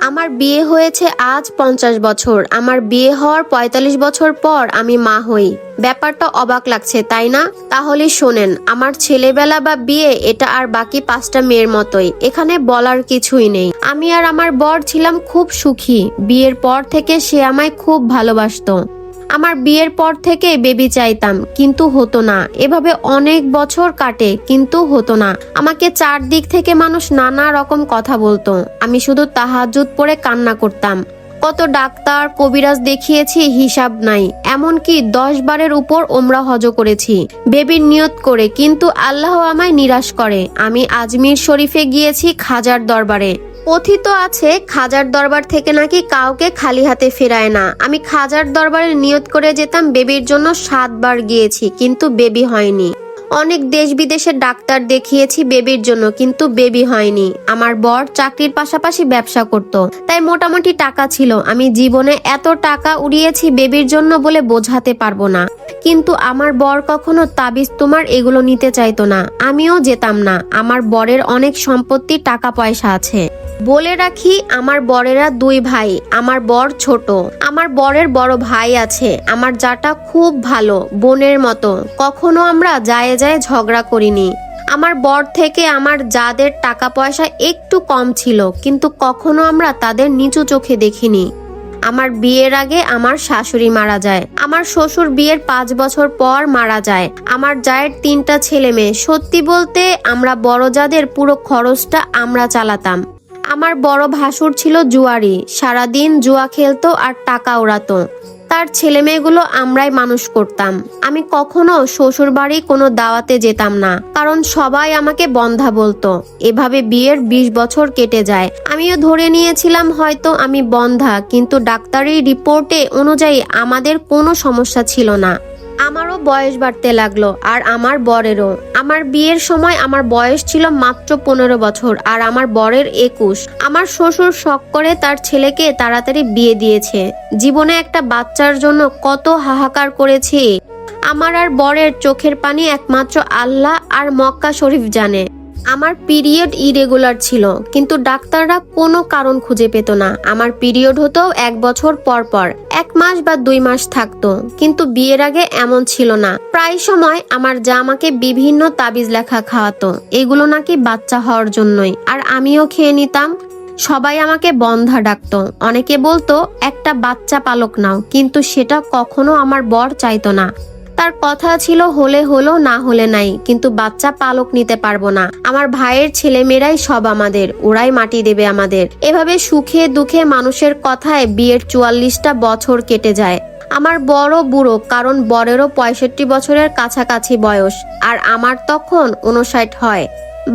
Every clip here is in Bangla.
আমার বিয়ে হয়েছে আজ 50 বছর। আমার বিয়ে হওয়ার 45 বছর পর আমি মা হই। ব্যাপারটা অবাক লাগছে, তাই না? তাহলে শোনেন, আমার ছেলেবেলা বা বিয়ে এটা আর বাকি 5টা মেয়ের মতোই। এখানে বলার কিছুই নেই। আমি আর আমার বর ছিলাম খুব সুখী। বিয়ের পর থেকে সে আমায় খুব ভালোবাসতো। আমার বিয়ের পর থেকে বেবি চাইতাম, কিন্তু হতো না। এভাবে অনেক বছর কাটে, কিন্তু হতো না। আমাকে চারদিক থেকে মানুষ নানা রকম কথা বলতো। আমি শুধু তাহাজ্জুদ পড়ে কান্না করতাম। কত ডাক্তার কবিরাজ দেখিয়েছি, হিসাব নাই। এমনকি 10 বারের উপর ওমরা হজ করেছি বেবির নিয়ত করে, কিন্তু আল্লাহ আমায় নিরাশ করে। আমি আজমির শরীফে গিয়েছি খাজার দরবারে। কথিত আছে খাজার দরবার থেকে নাকি কাউকে খালি হাতে ফেরায় না। আমি খাজার দরবারে নিয়ত করে যেতাম। বেবির জন্য 7 বার গিয়েছি, কিন্তু বেবি হয়নি। অনেক দেশ বিদেশের ডাক্তার দেখিয়েছি বেবির জন্য, কিন্তু বেবি হয়নি। আমার বর চাকরির পাশাপাশি ব্যবসা করত, তাই মোটামুটি টাকা ছিল। আমি জীবনে এত টাকা উড়িয়েছি বেবির জন্য বলে বোঝাতে পারবো না। কিন্তু আমার বর কখনো তাবিজ তোমার এগুলো নিতে চাইতো না। আমিও যেতাম না। আমার বরের অনেক সম্পত্তি, টাকা পয়সা আছে। বলে রাখি, আমার বরেরা 2 ভাই। আমার বর ছোট। আমার বরের বড় ভাই আছে। আমার জাটা খুব ভালো, বোনের মতো। কখনো আমরা যায় ঝগড়া করিনি। আমার বর থেকে আমার যাদের টাকা পয়সা একটু কম ছিল, কিন্তু কখনো আমরা তাদের নিচু চোখে দেখিনি। আমার বিয়ের আগে আমার শাশুড়ি মারা যায়। আমার শ্বশুর বিয়ের 5 বছর পর মারা যায়। আমার জায়ের 3টা ছেলে মেয়ে। সত্যি বলতে আমরা বড় জাদের পুরো খরচটা আমরা চালাতাম। আমার বড় ভাসুর ছিল জুয়ারি। সারাদিন জুয়া খেলতো আর টাকা ওড়াতো। তার ছেলে মেয়েগুলো আমরাই মানুষ করতাম। আমি কখনো শ্বশুর বাড়ি কোনো দাওয়াতে যেতাম না, কারণ সবাই আমাকে বন্ধা বলতো। এভাবে বিয়ের 20 বছর কেটে যায়। আমিও ধরে নিয়েছিলাম হয়তো আমি বন্ধা, কিন্তু ডাক্তারি রিপোর্টে অনুযায়ী আমাদের কোনো সমস্যা ছিল না। আমারও বয়স বাড়তে লাগলো, আর আমার বরেরও। আমার বিয়ের সময় আমার বয়স ছিল মাত্র 15 বছর, আর আমার বরের 21। আমার শ্বশুর শখ করে তার ছেলেকে তাড়াতাড়ি বিয়ে দিয়েছে। জীবনে একটা বাচ্চার জন্য কত হাহাকার করেছি। আমার আর বরের চোখের পানি একমাত্র আল্লাহ আর মক্কা শরীফ জানে। আমার পিরিয়ড ইরেগুলার ছিল, কিন্তু ডাক্তাররা কোনো কারণ খুঁজে পেত না। আমার পিরিয়ড হতো 1 বছর পর পর, 1 মাস বা 2 মাস থাকতো, কিন্তু বিয়ের আগে এমন ছিল না। প্রায় সময় আমার যা আমাকে বিভিন্ন তাবিজ লেখা খাওয়াতো, এগুলো নাকি বাচ্চা হওয়ার জন্যই, আর আমিও খেয়ে নিতাম। সবাই আমাকে বন্ধা ডাকতো। অনেকে বলতো একটা বাচ্চা পালক নাও, কিন্তু সেটা কখনো আমার বর চাইতো না। তার কথা ছিল হলে হলো, না হলে নাই, কিন্তু বাচ্চা পালক নিতে পারবো না। আমার ভাইয়ের ছেলেমেয়েরাই সব আমাদের, ওরাই মাটি দেবে আমাদের। এভাবে সুখে দুঃখে মানুষের কথায় বিয়ের 44টা বছর কেটে যায়। আমার বড় বুড়ো, কারণ বরেরও 65 বছরের কাছাকাছি বয়স, আর আমার তখন 59 হয়।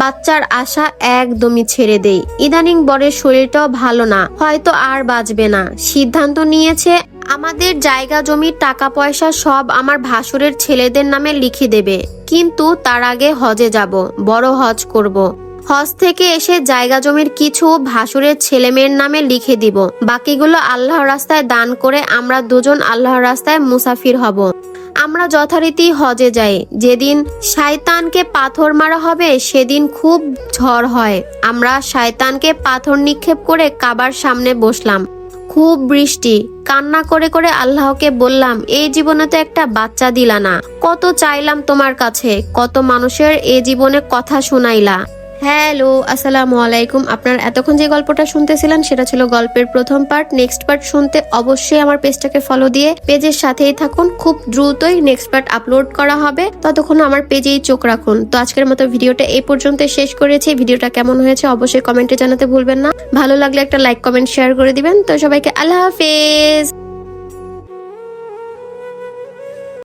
বাচ্চার আশা একদমই ছেড়ে দেই। ইদানিং বরের শরীরটাও ভালো না, হয়তো আর বাঁচবে না। সিদ্ধান্ত নিয়েছে আমাদের জায়গা জমি টাকা পয়সা সব আমার ভাসুরের ছেলেদের নামে লিখে দেবে, কিন্তু তার আগে হজে যাব, বড় হজ করব। হজ থেকে এসে জায়গা জমির কিছু ভাসুরের ছেলে মেয়ের নামে লিখে দিব, বাকিগুলো আল্লাহর রাস্তায় দান করে আমরা দুজন আল্লাহর রাস্তায় মুসাফির হব। আমরা যথারীতি হজে যাই। যেদিন শয়তানকে পাথর মারা হবে সেদিন খুব ঝড় হয়। আমরা শয়তানকে পাথর নিক্ষেপ করে কাবার সামনে বসলাম। খুব বৃষ্টি। কান্না করে করে আল্লাহকে বললাম, এই জীবনে তো একটা বাচ্চা দিলা না। কত চাইলাম তোমার কাছে, কত মানুষের এ জীবনে কথা শোনাইলা। হ্যালো, আসসালামু আলাইকুম। আপনার এতক্ষণ যে গল্পটা শুনতেছিলেন সেটা ছিল গল্পের প্রথম পার্ট। নেক্সট পার্ট শুনতে অবশ্যই আমার পেজটাকে ফলো দিয়ে পেজের সাথেই থাকুন। খুব দ্রুতই নেক্সট পার্ট আপলোড করা হবে, ততক্ষণ আমার পেজেই চোখ রাখুন। তো আজকের মতো ভিডিওটা এই পর্যন্ত শেষ করেছি। ভিডিওটা কেমন হয়েছে অবশ্যই কমেন্টে জানাতে ভুলবেন না। ভালো লাগলে একটা লাইক কমেন্ট শেয়ার করে দিবেন। তো সবাইকে আল্লাহ হাফেজ।